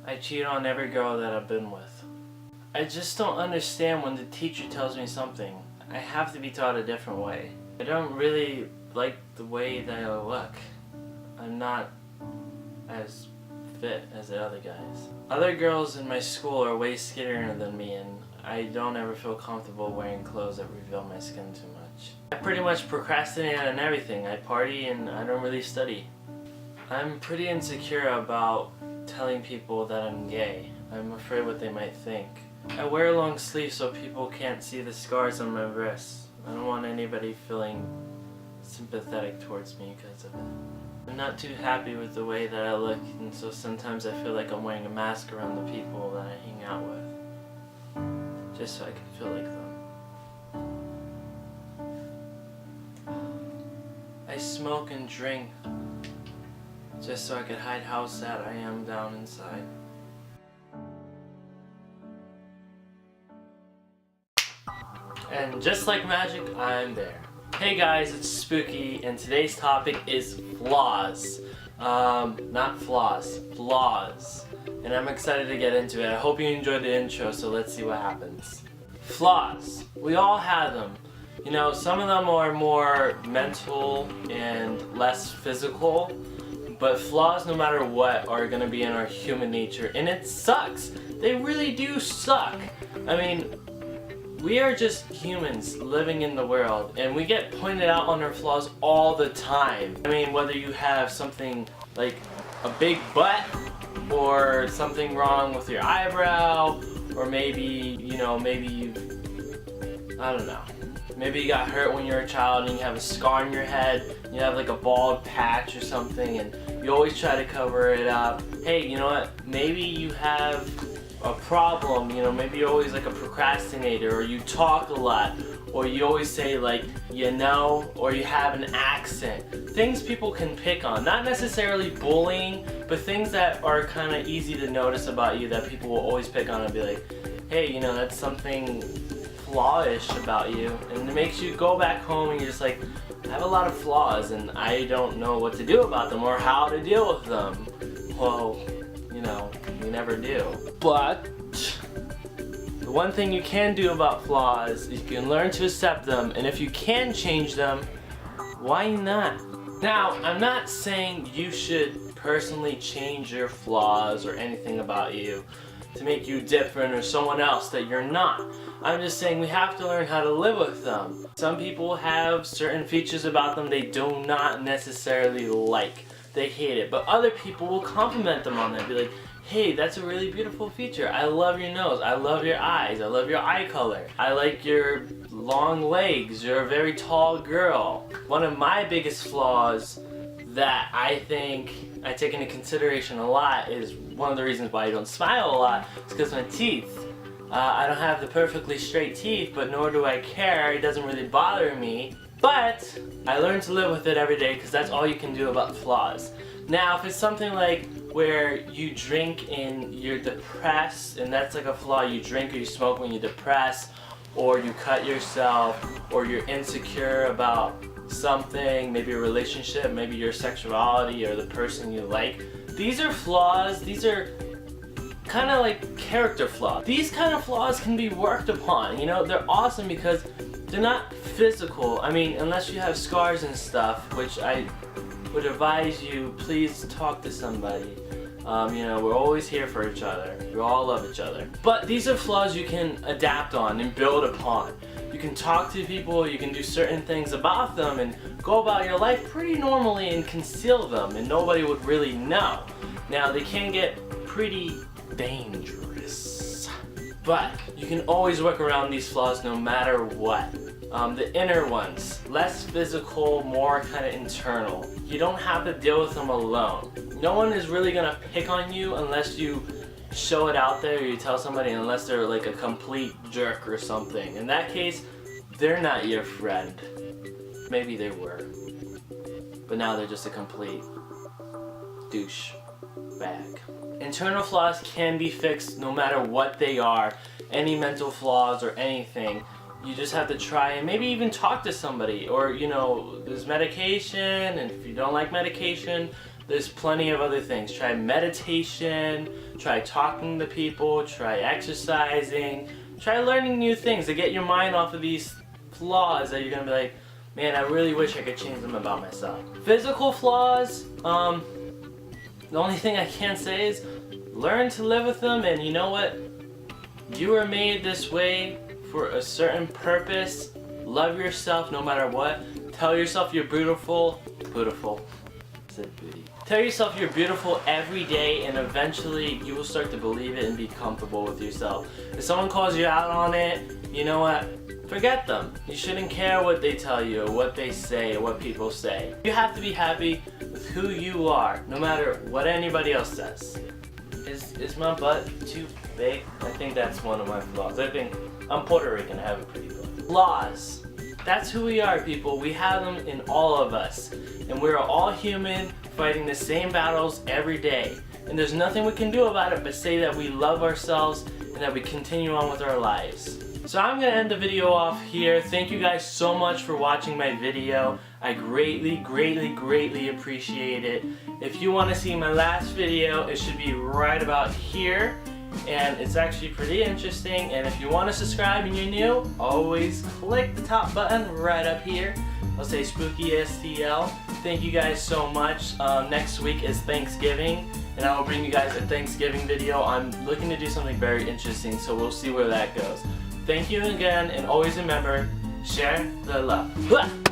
I cheat on every girl that I've been with. I just don't understand when the teacher tells me something. I have to be taught a different way. I don't really like the way that I look. I'm not as fit as the other guys. Other girls in my school are way skinnier than me, and I don't ever feel comfortable wearing clothes that reveal my skin too much. I pretty much procrastinate on everything. I party and I don't really study. I'm pretty insecure about telling people that I'm gay. I'm afraid what they might think. I wear long sleeves so people can't see the scars on my wrists. I don't want anybody feeling sympathetic towards me because of it. I'm not too happy with the way that I look, and so sometimes I feel like I'm wearing a mask around the people that I hang out with, just so I can feel like them. I smoke and drink just so I could hide how sad I am down inside. And just like magic, I'm there. Hey guys, it's Spooky, and today's topic is flaws. Not flaws, flaws. And I'm excited to get into it. I hope you enjoyed the intro, so let's see what happens. Flaws. We all have them. You know, some of them are more mental and less physical, but flaws, no matter what, are gonna be in our human nature, and it sucks. They really do suck. I mean, we are just humans living in the world, and we get pointed out on our flaws all the time. I mean, whether you have something like a big butt, or something wrong with your eyebrow, or maybe, you know, I don't know. Maybe you got hurt when you were a child and you have a scar on your head, you have like a bald patch or something, and you always try to cover it up. Hey, you know what? Maybe you have a problem, you know, maybe you're always like a procrastinator, or you talk a lot, or you always say like, you know, or you have an accent. Things people can pick on, not necessarily bullying, but things that are kind of easy to notice about you that people will always pick on and be like, hey, you know, that's something flawish about you, and it makes you go back home and you're just like, I have a lot of flaws and I don't know what to do about them or how to deal with them. Well, you know, we never do. But the one thing you can do about flaws is you can learn to accept them, and if you can change them, why not? Now, I'm not saying you should personally change your flaws or anything about you to make you different or someone else that you're not. I'm just saying we have to learn how to live with them. Some people have certain features about them they do not necessarily like. They hate it, but other people will compliment them on that. Be like, hey, that's a really beautiful feature. I love your nose. I love your eyes. I love your eye color. I like your long legs. You're a very tall girl. One of my biggest flaws that I think I take into consideration a lot is one of the reasons why I don't smile a lot is because my teeth. I don't have the perfectly straight teeth, but nor do I care. It doesn't really bother me. But I learn to live with it every day because that's all you can do about flaws. Now, if it's something like where you drink and you're depressed, and that's like a flaw, you drink or you smoke when you're depressed, or you cut yourself, or you're insecure about something, maybe a relationship, maybe your sexuality or the person you like. These are flaws. These are kind of like character flaws. These kind of flaws can be worked upon. You know, they're awesome because they're not physical. I mean, unless you have scars and stuff, which I would advise you, please talk to somebody. You know, we're always here for each other. We all love each other. But these are flaws you can adapt on and build upon. You can talk to people, you can do certain things about them and go about your life pretty normally and conceal them, and nobody would really know. Now, they can get pretty dangerous, but you can always work around these flaws no matter what. The inner ones, less physical, more kind of internal. You don't have to deal with them alone. No one is really gonna pick on you unless you show it out there or you tell somebody, unless they're like a complete jerk or something. In that case, they're not your friend. Maybe they were, but now they're just a complete douche bag. Internal flaws can be fixed no matter what they are, any mental flaws or anything. You just have to try and maybe even talk to somebody, or, you know, there's medication, and if you don't like medication, there's plenty of other things. Try meditation, try talking to people, try exercising, try learning new things to get your mind off of these flaws that you're gonna be like, man, I really wish I could change them about myself. Physical flaws, the only thing I can say is learn to live with them, and you know what? You were made this way for a certain purpose. Love yourself no matter what. Tell yourself you're beautiful. Said booty. Tell yourself you're beautiful every day, and eventually you will start to believe it and be comfortable with yourself. If someone calls you out on it, you know what? Forget them. You shouldn't care what they tell you, or what they say, or what people say. You have to be happy with who you are, no matter what anybody else says. Is my butt too big? I think that's one of my flaws. I think I'm Puerto Rican, I have a pretty butt. Flaws. That's who we are, people. We have them in all of us. And we're all human, fighting the same battles every day. And there's nothing we can do about it but say that we love ourselves and that we continue on with our lives. So I'm going to end the video off here. Thank you guys so much for watching my video. I greatly appreciate it. If you want to see my last video, it should be right about here. And it's actually pretty interesting. And if you want to subscribe and you're new, always click the top button right up here. I'll say Spooky STL. Thank you guys so much. Next week is Thanksgiving, and I will bring you guys a Thanksgiving video. I'm looking to do something very interesting, so we'll see where that goes. Thank you again, and always remember, share the love.